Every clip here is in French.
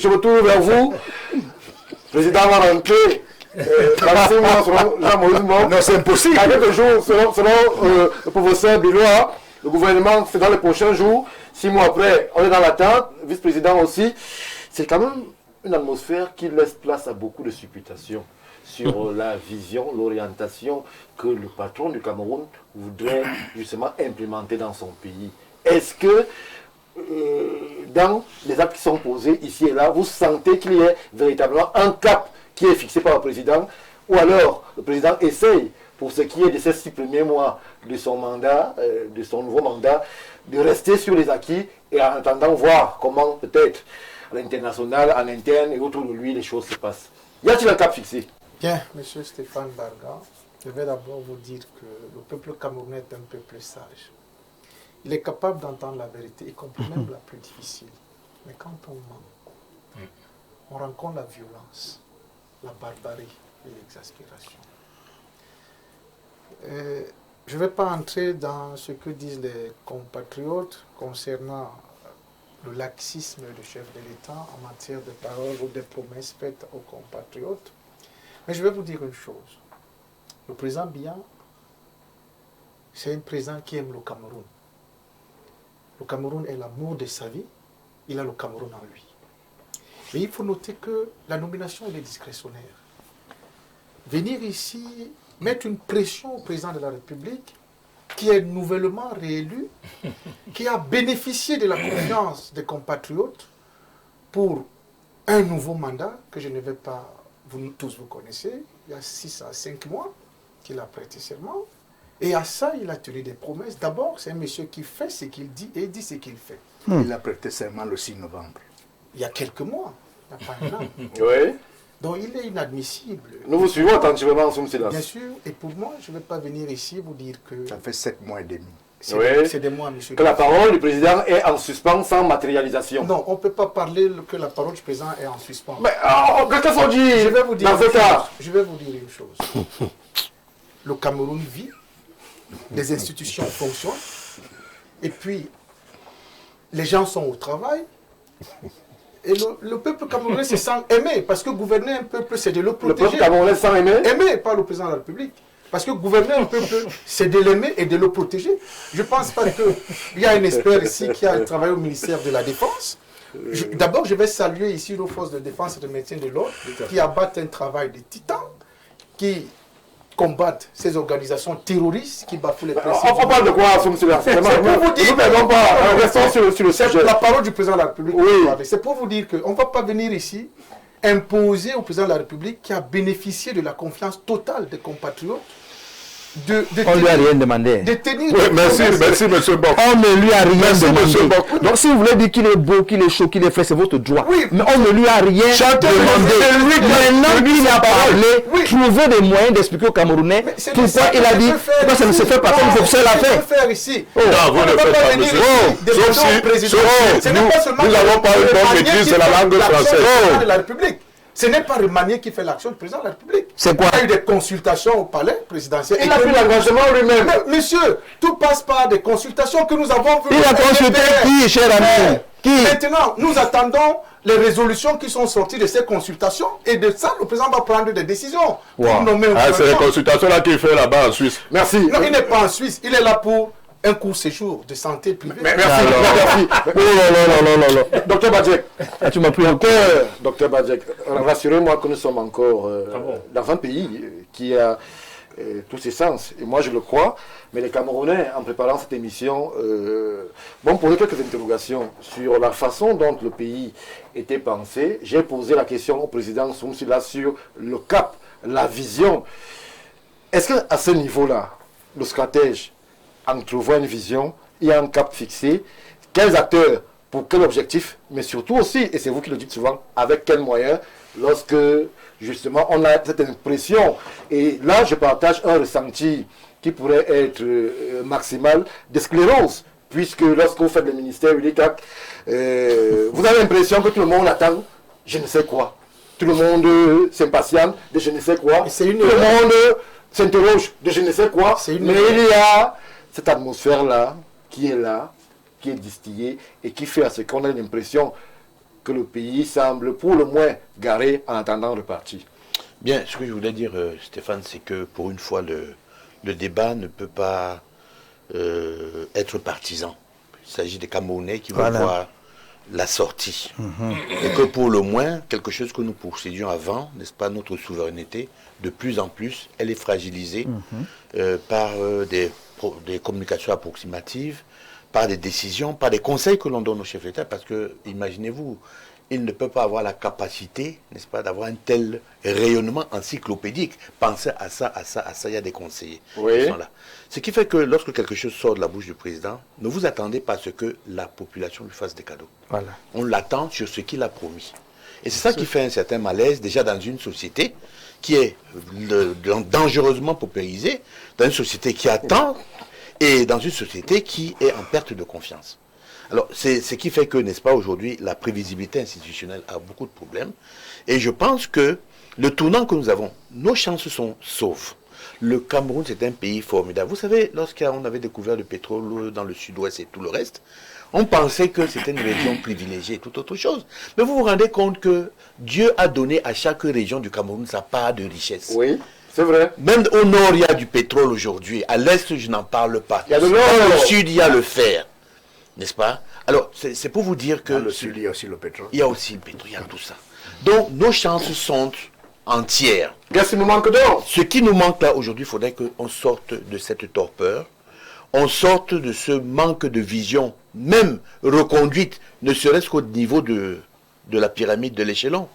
je me tourne vers vous. Le président va rentrer. Dans 6 mois, selon Jean-Maurice Mont. Non, c'est impossible. À quelques jours, selon le professeur Bilois, le gouvernement, c'est dans les prochains jours. 6 mois après, on est dans l'attente. Vice-président aussi. C'est quand même une atmosphère qui laisse place à beaucoup de supputations sur la vision, l'orientation que le patron du Cameroun voudrait justement implémenter dans son pays. Est-ce que dans les actes qui sont posés ici et là, vous sentez qu'il y ait véritablement un cap qui est fixé par le président, ou alors le président essaye, pour ce qui est de ces 6 premiers mois de son mandat, de son nouveau mandat, de rester sur les acquis et en attendant voir comment peut-être à l'international, en interne et autour de lui les choses se passent. Y a-t-il un cap fixé? Bien, monsieur Stéphane Barga, je vais d'abord vous dire que le peuple camerounais est un peuple sage. Il est capable d'entendre la vérité, y compris même la plus difficile. Mais quand on ment, on rencontre la violence, la barbarie et l'exaspération. Je ne vais pas entrer dans ce que disent les compatriotes concernant le laxisme du chef de l'État en matière de paroles ou de promesses faites aux compatriotes. Mais je vais vous dire une chose. Le président Biya, c'est un président qui aime le Cameroun. Le Cameroun est l'amour de sa vie. Il a le Cameroun en lui. Mais il faut noter que la nomination est discrétionnaire. Venir ici, mettre une pression au président de la République, qui est nouvellement réélu, qui a bénéficié de la confiance des compatriotes pour un nouveau mandat que je ne vais pas, vous tous vous connaissez, il y a 6 à 5 mois qu'il a prêté serment. Et à ça, il a tenu des promesses. D'abord, c'est un monsieur qui fait ce qu'il dit et dit ce qu'il fait. Il a prêté serment le 6 novembre. Il y a quelques mois, il n'y a pas un an. Oui. Donc il est inadmissible. Nous vous suivons attentivement en somme silence. Bien sûr, et pour moi, je ne vais pas venir ici vous dire que... Ça fait 7 mois et demi. C'est des mois, monsieur. Que la parole du président est en suspens sans matérialisation. Non, on ne peut pas parler que la parole du président est en suspens. Mais qu'est-ce qu'on dit Je vais vous dire dans ce cas? Je vais vous dire une chose. Le Cameroun vit, les institutions fonctionnent, et puis les gens sont au travail, et le peuple camerounais se sent aimé, parce que gouverner un peuple, c'est de le protéger. Le peuple camerounais se sent aimé? Aimé par le président de la République. Parce que gouverner un peuple, c'est de l'aimer et de le protéger. Je ne pense pas qu'il y a un expert ici qui a travaillé au ministère de la Défense. D'abord, je vais saluer ici nos forces de défense et de maintien de l'ordre qui abattent un travail de titan, qui combattent ces organisations terroristes qui bafouent les principes. On parle de quoi, Soum Silence? C'est pour vous dire. Restons sur le sujet. La parole du président de la République. Oui. C'est pour vous dire qu'on ne va pas venir ici imposer au président de la République qui a bénéficié de la confiance totale des compatriotes. On ne lui a rien demandé. De tenir Oui, merci, monsieur Bock. On ne lui a rien monsieur demandé. Bock. Donc si vous voulez dire qu'il est beau, qu'il est chaud, qu'il est frais, c'est votre droit. Oui. Mais on ne lui a rien Chantez demandé. Maintenant qu'il a parlé, trouver des moyens d'expliquer aux Camerounais pourquoi il a dit pourquoi ça ne se fait pas comme il faut la faire. faire ici. Non, vous ne faites pas, monsieur. Nous n'avons pas une bonne maîtrise de la langue française. De la République. Ce n'est pas Remanié qui fait l'action du président de la République. C'est quoi? Il y a eu des consultations au palais présidentiel. Il a pris l'engagement lui-même. Monsieur, tout passe par des consultations que nous avons vues. Il a consulté qui, cher ami? Qui? Maintenant, nous attendons les résolutions qui sont sorties de ces consultations et de ça, le président va prendre des décisions. Pour nommer un c'est les consultations là qu'il fait là-bas en Suisse. Merci. Non, il n'est pas en Suisse. Il est là pour un court séjour de santé privée. Merci. Docteur Badjek. Tu m'as pris Docteur Badjek, rassurez-moi que nous sommes encore dans un pays qui a tous ses sens. Et moi, je le crois. Mais les Camerounais, en préparant cette émission, m'ont posé quelques interrogations sur la façon dont le pays était pensé. J'ai posé la question au président Soum Sila sur le cap, la vision. Est-ce qu'à ce niveau-là, le stratège entrevoit une vision, il y a un cap fixé, quels acteurs, pour quel objectif, mais surtout aussi, et c'est vous qui le dites souvent, avec quels moyens, lorsque justement on a cette impression, et là je partage un ressenti qui pourrait être maximal de sclérose, puisque lorsque vous faites le ministère UNICAC, vous avez l'impression que tout le monde attend je ne sais quoi, tout le monde s'impatiente de je ne sais quoi, tout le monde s'interroge de je ne sais quoi, mais il y a cette atmosphère-là, qui est distillée et qui fait à ce qu'on a l'impression, que le pays semble pour le moins garé en attendant le parti. Bien, ce que je voulais dire, Stéphane, c'est que pour une fois, le débat ne peut pas être partisan. Il s'agit des Camerounais qui vont voir la sortie. Et que pour le moins, quelque chose que nous possédions avant, n'est-ce pas, notre souveraineté, de plus en plus, elle est fragilisée par des communications approximatives, par des décisions, par des conseils que l'on donne au chef d'État, parce que, imaginez-vous, il ne peut pas avoir la capacité, n'est-ce pas, d'avoir un tel rayonnement encyclopédique. Pensez à ça, il y a des conseillers qui sont là. Ce qui fait que lorsque quelque chose sort de la bouche du président, ne vous attendez pas à ce que la population lui fasse des cadeaux. Voilà. On l'attend sur ce qu'il a promis. Et c'est ça qui fait un certain malaise, déjà dans une société qui est dangereusement paupérisée, dans une société qui attend, et dans une société qui est en perte de confiance. Alors, c'est ce qui fait que, n'est-ce pas, aujourd'hui, la prévisibilité institutionnelle a beaucoup de problèmes. Et je pense que le tournant que nous avons, nos chances sont sauves. Le Cameroun, c'est un pays formidable. Vous savez, lorsqu'on avait découvert le pétrole dans le sud-ouest et tout le reste, on pensait que c'était une région privilégiée et toute autre chose. Mais vous vous rendez compte que Dieu a donné à chaque région du Cameroun sa part de richesse. Oui. C'est vrai. Même au nord, il y a du pétrole aujourd'hui. À l'est, je n'en parle pas. Il y a de l'or. Au sud, il y a le fer. N'est-ce pas? Alors, c'est pour vous dire que... Dans le sud, il y a aussi le pétrole. Il y a aussi le pétrole, il y a tout ça. Donc, nos chances sont entières. Qu'est-ce qui nous manque d'or? Ce qui nous manque là, aujourd'hui, il faudrait qu'on sorte de cette torpeur. On sorte de ce manque de vision, même reconduite, ne serait-ce qu'au niveau de la pyramide de l'échelon.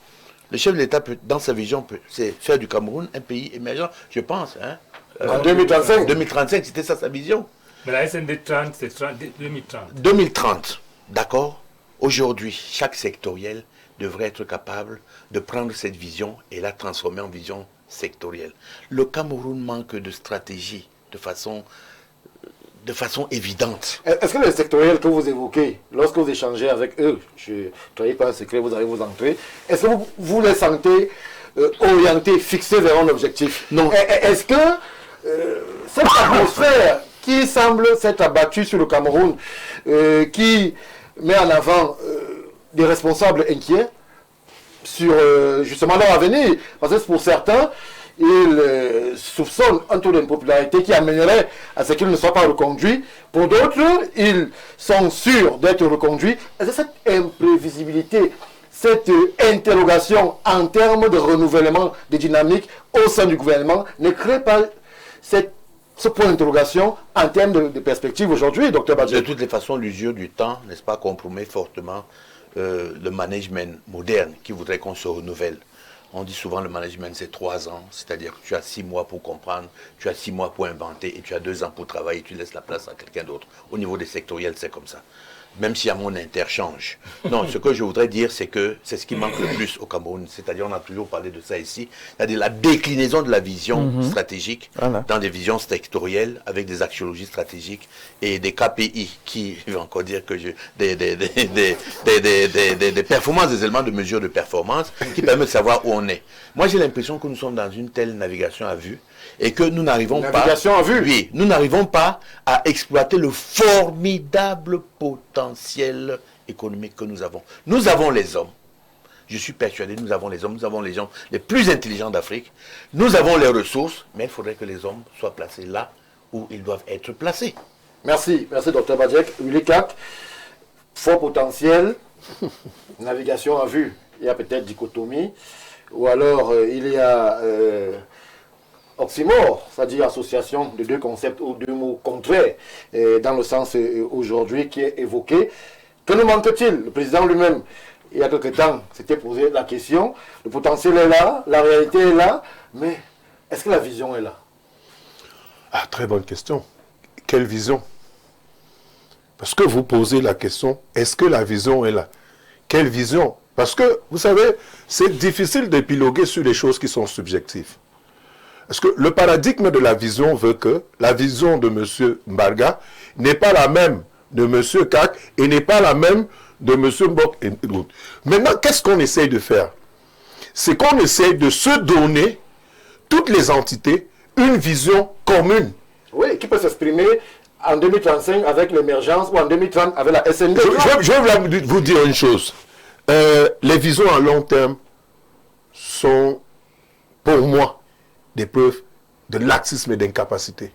Le chef de l'État, dans sa vision, c'est faire du Cameroun un pays émergent, je pense. Hein, en 2035. 2035, c'était ça sa vision. Mais la SND 30, c'est 2030. 2030, d'accord. Aujourd'hui, chaque sectoriel devrait être capable de prendre cette vision et la transformer en vision sectorielle. Le Cameroun manque de stratégie de façon évidente. Est-ce que les sectoriels que vous évoquez, lorsque vous échangez avec eux, je ne travaille pas un secret, vous allez vous entrer, est-ce que vous les sentez orientés, fixés vers un objectif? Non. Est-ce que cette atmosphère qui semble s'être abattue sur le Cameroun, qui met en avant des responsables inquiets sur justement leur avenir, parce que pour certains, ils soupçonnent un taux d'impopularité qui amènerait à ce qu'ils ne soient pas reconduits. Pour d'autres, ils sont sûrs d'être reconduits. Est-ce que cette imprévisibilité, cette interrogation en termes de renouvellement des dynamiques au sein du gouvernement ne crée pas ce point d'interrogation en termes de perspective aujourd'hui, Dr Badjé? De toutes les façons, l'usure du temps, n'est-ce pas, compromet fortement le management moderne qui voudrait qu'on se renouvelle. On dit souvent le management c'est 3 ans, c'est-à-dire que tu as 6 mois pour comprendre, tu as 6 mois pour inventer et tu as 2 ans pour travailler, tu laisses la place à quelqu'un d'autre. Au niveau des sectoriels, c'est comme ça. Même s'il y a mon interchange. Non, ce que je voudrais dire, c'est que c'est ce qui manque le plus au Cameroun. C'est-à-dire, on a toujours parlé de ça ici, c'est-à-dire la déclinaison de la vision stratégique dans des visions sectorielles avec des axiologies stratégiques et des KPI qui, je vais encore dire que des performances, des éléments de mesure de performance qui permettent de savoir où on est. Moi, j'ai l'impression que nous sommes dans une telle navigation à vue et que nous n'arrivons pas... Navigation à vue? Oui, nous n'arrivons pas à exploiter le formidable potentiel économique que nous avons. Nous avons les hommes. Je suis persuadé, nous avons les hommes, nous avons les gens les plus intelligents d'Afrique. Nous avons les ressources, mais il faudrait que les hommes soient placés là où ils doivent être placés. Merci, merci Dr Badjé. Willy Kat, fort potentiel, navigation à vue. Il y a peut-être dichotomie, ou alors il y a oxymore, c'est-à-dire association de deux concepts ou deux mots contraires, dans le sens aujourd'hui qui est évoqué. Que nous manque-t-il? Le président lui-même, il y a quelque temps, s'était posé la question. Le potentiel est là, la réalité est là, mais est-ce que la vision est là? Ah, très bonne question. Quelle vision? Parce que vous posez la question, est-ce que la vision est là? Quelle vision? Parce que, vous savez, c'est difficile d'épiloguer sur les choses qui sont subjectives. Parce que le paradigme de la vision veut que la vision de M. Mbarga n'est pas la même de M. Kak et n'est pas la même de M. Mbok et d'autres. Maintenant, qu'est-ce qu'on essaye de faire? C'est qu'on essaye de se donner, toutes les entités, une vision commune. Oui, qui peut s'exprimer en 2035 avec l'émergence ou en 2030 avec la SND. Je vais vous dire une chose. les visions à long terme sont, pour moi, des preuves de laxisme et d'incapacité.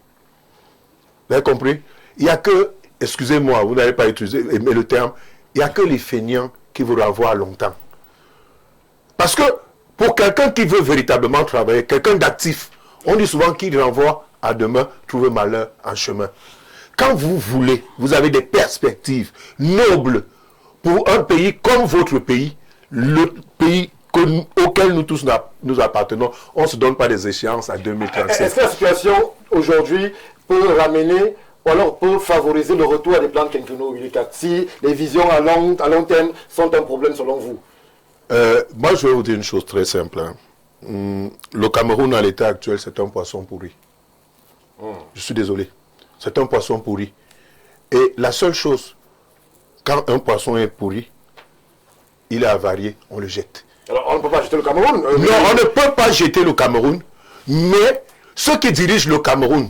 Vous avez compris? Il n'y a que, excusez-moi, vous n'avez pas utilisé le terme, il n'y a que les feignants qui vous renvoient à longtemps. Parce que pour quelqu'un qui veut véritablement travailler, quelqu'un d'actif, on dit souvent qu'il renvoie à demain, trouver malheur en chemin. Quand vous voulez, vous avez des perspectives nobles pour un pays comme votre pays, le pays auquel nous tous nous appartenons, on ne se donne pas des échéances à 2035. Est-ce que la situation aujourd'hui peut ramener ou alors peut favoriser le retour à des plans quinquennaux, si les visions à long terme sont un problème selon vous? Moi, je vais vous dire une chose très simple. Hein. Le Cameroun, à l'état actuel, c'est un poisson pourri. Je suis désolé. C'est un poisson pourri. Et la seule chose, quand un poisson est pourri, il est avarié, on le jette. Alors, on ne peut pas jeter le Cameroun. Non, on ne peut pas jeter le Cameroun, mais ceux qui dirigent le Cameroun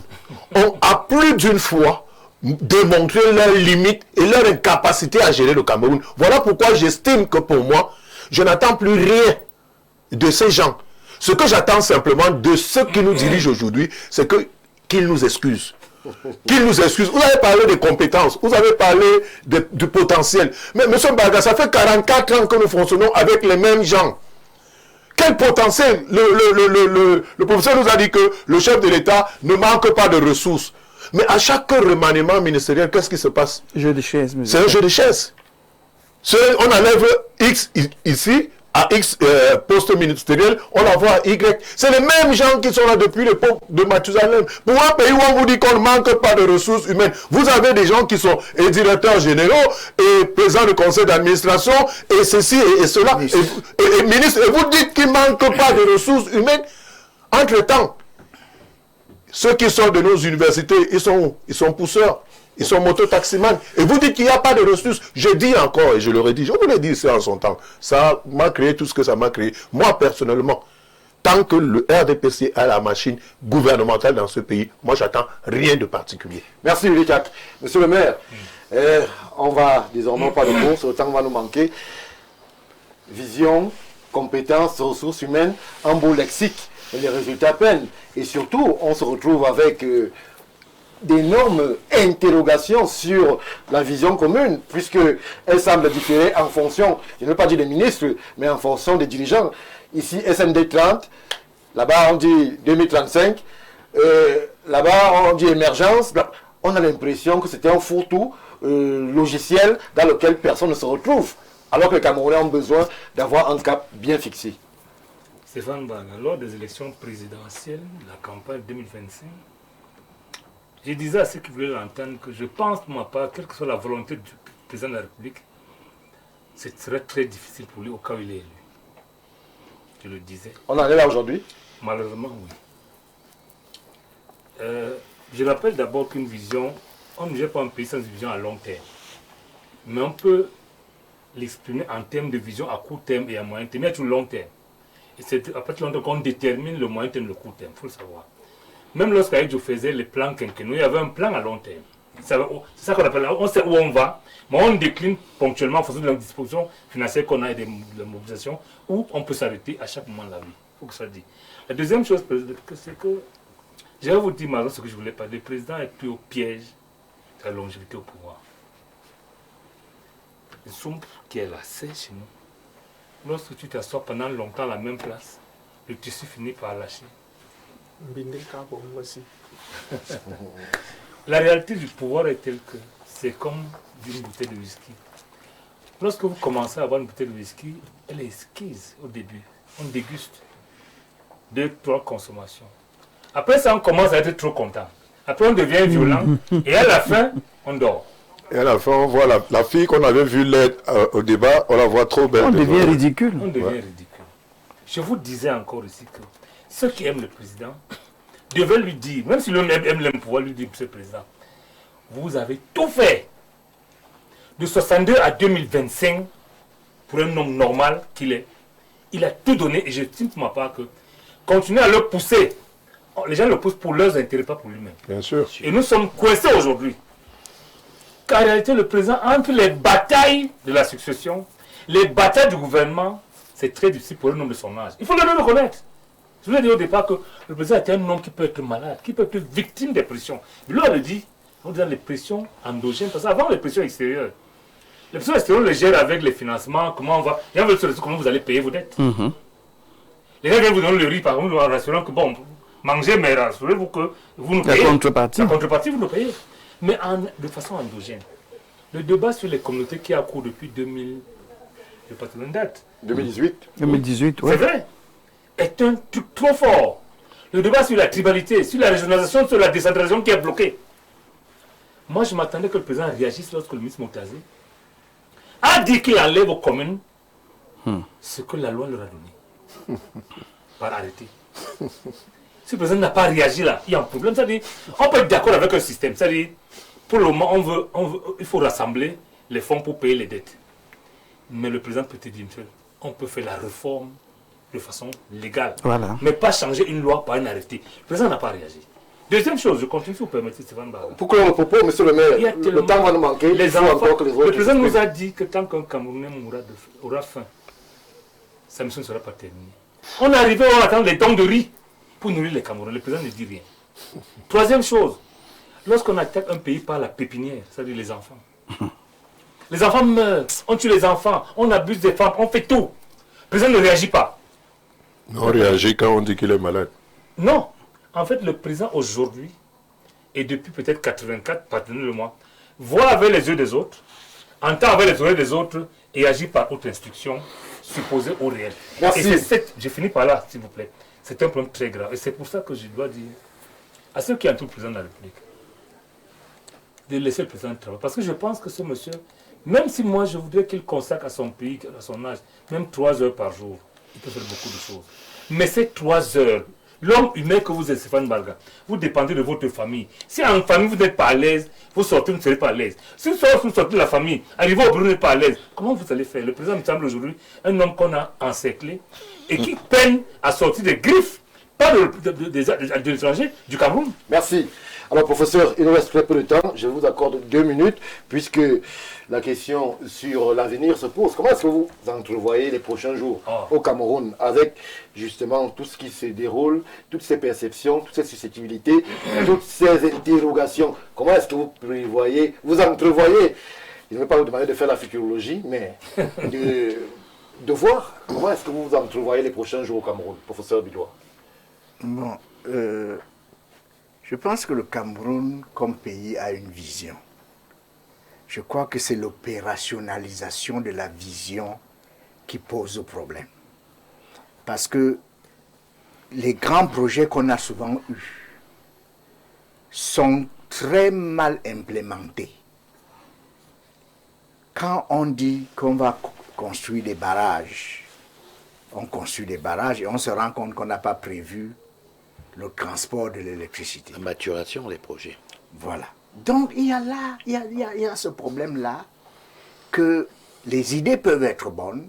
ont à plus d'une fois démontré leurs limites et leur incapacité à gérer le Cameroun. Voilà pourquoi j'estime que pour moi, je n'attends plus rien de ces gens. Ce que j'attends simplement de ceux qui nous dirigent aujourd'hui, c'est qu'ils nous excusent. Qu'ils nous excusent. Vous avez parlé des compétences, vous avez parlé du potentiel. Mais M. Mbarga, ça fait 44 ans que nous fonctionnons avec les mêmes gens. Quel potentiel? Le professeur nous a dit que le chef de l'État ne manque pas de ressources. Mais à chaque remaniement ministériel, qu'est-ce qui se passe? Jeu de chaises. C'est un jeu de chaises. On enlève X ici, à X poste ministériel, on l'envoie à Y. C'est les mêmes gens qui sont là depuis l'époque de Mathusalem. Pour un pays où on vous dit qu'on ne manque pas de ressources humaines, vous avez des gens qui sont directeurs généraux et présidents de conseil d'administration et ceci et cela, et ministres, et vous dites qu'il ne manque pas de ressources humaines. Entre-temps, ceux qui sortent de nos universités, ils sont où? Ils sont pousseurs. Ils sont mototaximans. Et vous dites qu'il n'y a pas de ressources. Je dis encore, et je leur ai dit, je vous l'ai dit ça en son temps. Ça m'a créé tout ce que ça m'a créé. Moi, personnellement, tant que le RDPC a la machine gouvernementale dans ce pays, moi, j'attends rien de particulier. Merci, Ulikat. Monsieur le maire, on va désormais pas de course, le temps va nous manquer. Vision, compétences, ressources humaines, un beau lexique, et les résultats peinent. Et surtout, on se retrouve avec d'énormes interrogations sur la vision commune, puisqu'elle semble différer en fonction, je ne veux pas dire des ministres, mais en fonction des dirigeants. Ici, SND 30, là-bas on dit 2035, là-bas on dit émergence. On a l'impression que c'était un fourre-tout logiciel dans lequel personne ne se retrouve, alors que les Camerounais ont besoin d'avoir un cap bien fixé. Stéphane Baga, lors des élections présidentielles, la campagne 2025, je disais à ceux qui voulaient l'entendre que je pense, pour ma part, quelle que soit la volonté du président de la République, ce serait très difficile pour lui au cas où il est élu. Je le disais. On en est là aujourd'hui? Malheureusement, oui. Je rappelle d'abord qu'une vision, on ne gère pas un pays sans une vision à long terme. Mais on peut l'exprimer en termes de vision à court terme et à moyen terme, mais à long terme. Et c'est après tout le temps qu'on détermine le moyen terme et le court terme, il faut le savoir. Même lorsqu'Aïdjo faisait les plans quinquennaux, il y avait un plan à long terme. C'est ça qu'on appelle, on sait où on va, mais on décline ponctuellement en fonction de la disposition financière qu'on a et de la mobilisation, où on peut s'arrêter à chaque moment de la vie. Il faut que ça soit dit. La deuxième chose, c'est que, je vais vous dire maintenant ce que je voulais pas. Le président est plus au piège de la longévité au pouvoir. Le sombre qui est là, c'est chez nous. Lorsque tu t'assois pendant longtemps à la même place, le tissu finit par lâcher. La réalité du pouvoir est telle que c'est comme une bouteille de whisky. Lorsque vous commencez à avoir une bouteille de whisky, elle est exquise au début. On déguste 2-3 consommations. Après ça, on commence à être trop content. Après, on devient violent. Et à la fin, on dort. Et à la fin, on voit la fille qu'on avait vue au débat, on la voit trop belle. On devient ridicule. On devient ridicule. Je vous disais encore ici que ceux qui aiment le président devaient lui dire, même si l'homme aime le pouvoir, lui dire, Monsieur le Président, vous avez tout fait. De 62 à 2025, pour un homme normal qu'il est, il a tout donné, et j'estime pour ma part que continuer à le pousser, les gens le poussent pour leurs intérêts, pas pour lui-même. Bien sûr. Et nous sommes coincés aujourd'hui. Car en réalité, le président, entre les batailles de la succession Les batailles du gouvernement, c'est très difficile pour un homme de son âge. Il faut le reconnaître. Je vous ai dit au départ que le président est un homme qui peut être malade, qui peut être victime des pressions. Il a dit, on dit les pressions endogènes, parce qu'avant les pressions extérieures, les pressions extérieures, on les gère avec les financements, comment on va. Les gens veulent se dire comment vous allez payer vos dettes. Les gens viennent vous donner le riz, par exemple, en rassurant que bon, mangez, mais rassurez-vous que vous nous payez. La contrepartie, vous nous payez. Mais de façon endogène. Le débat sur les communautés qui a cours depuis 2000, je ne sais pas trop une date. 2018. 2018, oui. C'est vrai. Est un truc trop fort. Le débat sur la tribalité, sur la régionalisation, sur la décentralisation qui est bloquée. Moi, je m'attendais que le président réagisse lorsque le ministre Mokhtazi a dit qu'il enlève aux communes ce que la loi leur a donné. Par arrêté. Si le président n'a pas réagi là, il y a un problème. C'est-à-dire, on peut être d'accord avec un système. C'est-à-dire, pour le moment, il faut rassembler les fonds pour payer les dettes. Mais le président peut te dire, on peut faire la réforme de façon légale. Voilà. Mais pas changer une loi par un arrêté. Le président n'a pas réagi. Deuxième chose, je continue si vous permettez, Stéphane Barra. Pour que l'on le propose, monsieur le maire, le temps va nous manquer. Le président nous a dit que tant qu'un Camerounais aura faim, sa mission ne sera pas terminée. On est arrivé à attendre les dons de riz pour nourrir les Camerounais. Le président ne dit rien. Troisième chose, lorsqu'on attaque un pays par la pépinière, c'est-à-dire les enfants. Les enfants meurent, on tue les enfants, on abuse des femmes, on fait tout. Le président ne réagit pas. On réagit quand on dit qu'il est malade. Non. En fait, le président aujourd'hui, et depuis peut-être 84, pardonnez-le-moi, voit avec les yeux des autres, entend avec les oreilles des autres et agit par haute instruction supposée au réel. Merci. Et je finis par là, s'il vous plaît. C'est un problème très grave. Et c'est pour ça que je dois dire à ceux qui entourent le président de la République de laisser le président travailler. Parce que je pense que ce monsieur, même si moi je voudrais qu'il consacre à son pays, à son âge, même 3 heures par jour, il peut faire beaucoup de choses. Mais ces 3 heures, l'homme humain que vous êtes, Stéphane Barga, vous dépendez de votre famille. Si en famille vous n'êtes pas à l'aise, vous sortez, vous ne serez pas à l'aise. Si vous sortez de la famille, arrivez au bureau, vous n'êtes pas à l'aise, comment vous allez faire? Le président me semble aujourd'hui un homme qu'on a encerclé et qui peine à sortir des griffes, pas de l'étranger, du Cameroun. Merci. Alors, professeur, il nous reste très peu de temps. Je vous accorde 2 minutes, puisque la question sur l'avenir se pose. Comment est-ce que vous entrevoyez les prochains jours au Cameroun, avec justement tout ce qui se déroule, toutes ces perceptions, toutes ces susceptibilités, toutes ces interrogations? Comment est-ce que vous prévoyez, vous entrevoyez, je ne vais pas vous demander de faire la futurologie, mais de voir comment est-ce que vous entrevoyez les prochains jours au Cameroun, professeur Bilois? Bon, je pense que le Cameroun, comme pays, a une vision. Je crois que c'est l'opérationnalisation de la vision qui pose le problème. Parce que les grands projets qu'on a souvent eus sont très mal implémentés. Quand on dit qu'on va construire des barrages, on construit des barrages et on se rend compte qu'on n'a pas prévu le transport de l'électricité. La maturation des projets. Voilà. Donc il y a là, il y a ce problème-là que les idées peuvent être bonnes,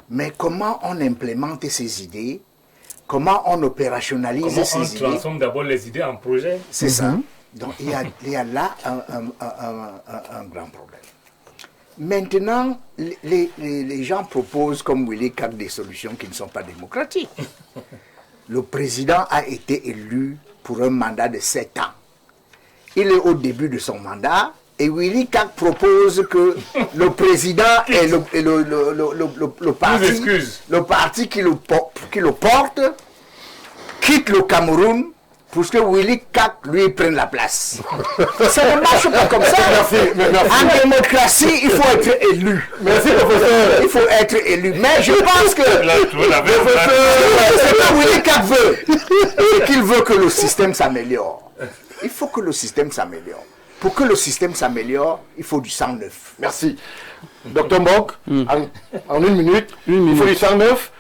mais comment on implémente ces idées, comment on opérationnalise ces idées. Comment on transforme d'abord les idées en projets. C'est ça. Donc il y a là un grand problème. Maintenant, les gens proposent, comme Willy Kak, des solutions qui ne sont pas démocratiques. Le président a été élu pour un mandat de 7 ans. Il est au début de son mandat et Willy Kak propose que le président et le parti qui le porte quitte le Cameroun pour que Willy Kak lui prenne la place. Ça ne marche pas comme ça. Merci. En démocratie, il faut être élu. Merci, professeur. Il faut être élu. Mais je pense que c'est que Willy Kak veut. C'est qu'il veut que le système s'améliore. Il faut que le système s'améliore. Pour que le système s'améliore, il faut du sang neuf. Merci. Docteur Mbok, en 1 minute, il faut du sang neuf.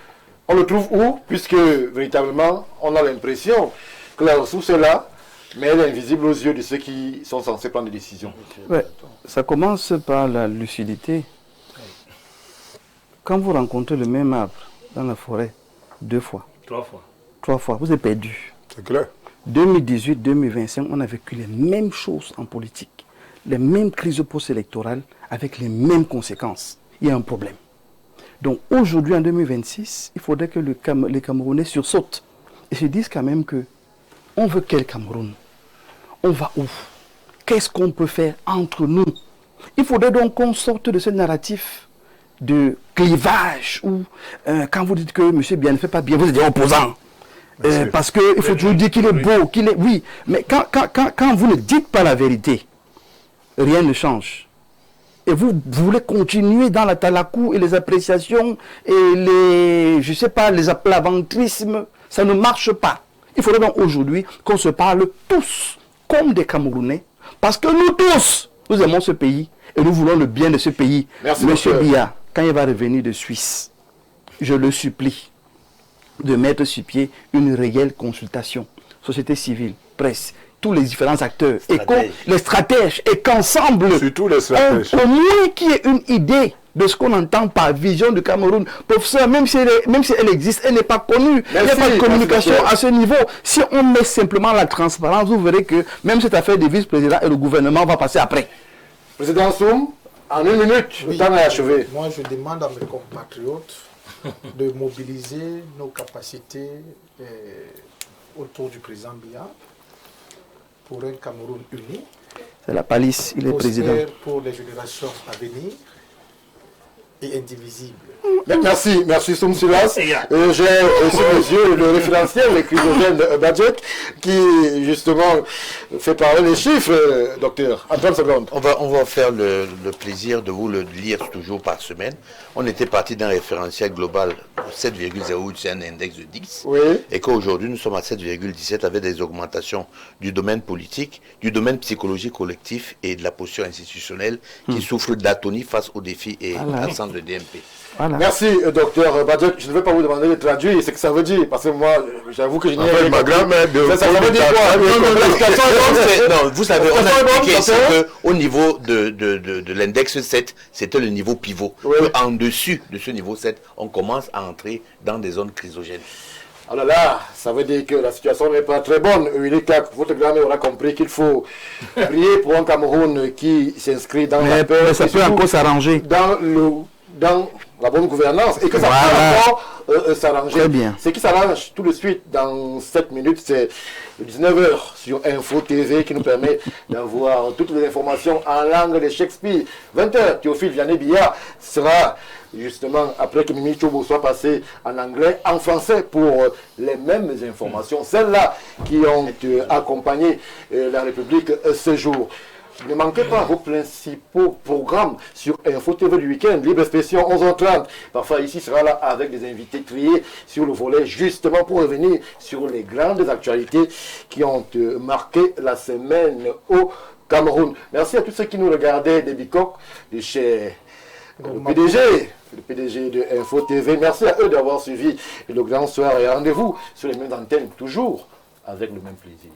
On le trouve où? Puisque véritablement, on a l'impression que la ressource est là, mais elle est invisible aux yeux de ceux qui sont censés prendre des décisions. Ouais, ça commence par la lucidité. Quand vous rencontrez le même arbre dans la forêt 2 fois, 3 fois, vous êtes perdu. C'est clair. 2018-2025, on a vécu les mêmes choses en politique, les mêmes crises post-électorales avec les mêmes conséquences. Il y a un problème. Donc aujourd'hui, en 2026, il faudrait que les Camerounais sursautent et se disent quand même que on veut quel Cameroun? On va où? Qu'est-ce qu'on peut faire entre nous? Il faudrait donc qu'on sorte de ce narratif de clivage où quand vous dites que M. Biya ne fait pas bien, vous êtes opposant. Parce qu'il faut toujours dire qu'il est beau, qu'il est... Oui, mais quand vous ne dites pas la vérité, rien ne change. Et vous voulez continuer dans la talakou et les appréciations et les, je sais pas, les l'aventrisme, ça ne marche pas. Il faudrait donc aujourd'hui qu'on se parle tous comme des Camerounais, parce que nous tous, nous aimons ce pays et nous voulons le bien de ce pays. Merci, Monsieur Biya, quand il va revenir de Suisse, je le supplie de mettre sur pied une réelle consultation. Société civile, presse, tous les différents acteurs, les stratèges, et qu'ensemble, surtout les stratèges, au moins qu'il y ait une idée de ce qu'on entend par vision du Cameroun. Professeur, même si elle existe, elle n'est pas connue. Il n'y a pas de communication à ce niveau. Si on met simplement la transparence, vous verrez que même cette affaire des vice-présidents et le gouvernement va passer après. Président Soum, en 1 minute, le temps est achevé. Moi, je demande à mes compatriotes de mobiliser nos capacités autour du président Biya pour un Cameroun uni. C'est la palisse, il est président. Pour les générations à venir et indivisible. Merci Soum Silas. J'ai sous mes yeux le référentiel, le chrysogène Badjet, qui justement fait parler les chiffres, docteur. En 30 secondes. On va faire le plaisir de vous le lire toujours par semaine. On était parti d'un référentiel global de 7,08, c'est un index de 10. Oui. Et qu'aujourd'hui, nous sommes à 7,17 avec des augmentations du domaine politique, du domaine psychologique collectif et de la posture institutionnelle qui souffre d'atonie face aux défis et à centre de DMP. Voilà. Merci, docteur Badjet. Je ne vais pas vous demander de traduire ce que ça veut dire, parce que moi, j'avoue que je n'ai rien. Ma grand-mère ça veut dire quoi? Non, vous savez, on a expliqué ici qu'au niveau de l'index 7, c'était le niveau pivot. Oui. En dessus de ce niveau 7, on commence à entrer dans des zones chrysogènes. Alors là, ça veut dire que la situation n'est pas très bonne. Votre grand-mère aura compris qu'il faut prier pour un Cameroun qui s'inscrit dans la paix. Mais ça peut encore s'arranger. Dans la bonne gouvernance et que ça peut encore s'arranger. Très bien. Ce qui s'arrange tout de suite dans 7 minutes, c'est 19h sur Info TV qui nous permet d'avoir toutes les informations en langue de Shakespeare. 20h, Théophile Vianney-Biya sera justement après que Mimi Chobo soit passé en anglais, en français pour les mêmes informations, celles-là qui ont accompagné la République ce jour. Ne manquez pas vos principaux programmes sur Info TV du week-end, Libre Expression 11h30. Parfois ici sera là avec des invités triés sur le volet justement pour revenir sur les grandes actualités qui ont marqué la semaine au Cameroun. Merci à tous ceux qui nous regardaient des Bicoques, de chez le PDG de Info TV. Merci à eux d'avoir suivi le grand soir et rendez-vous sur les mêmes antennes toujours avec le même plaisir.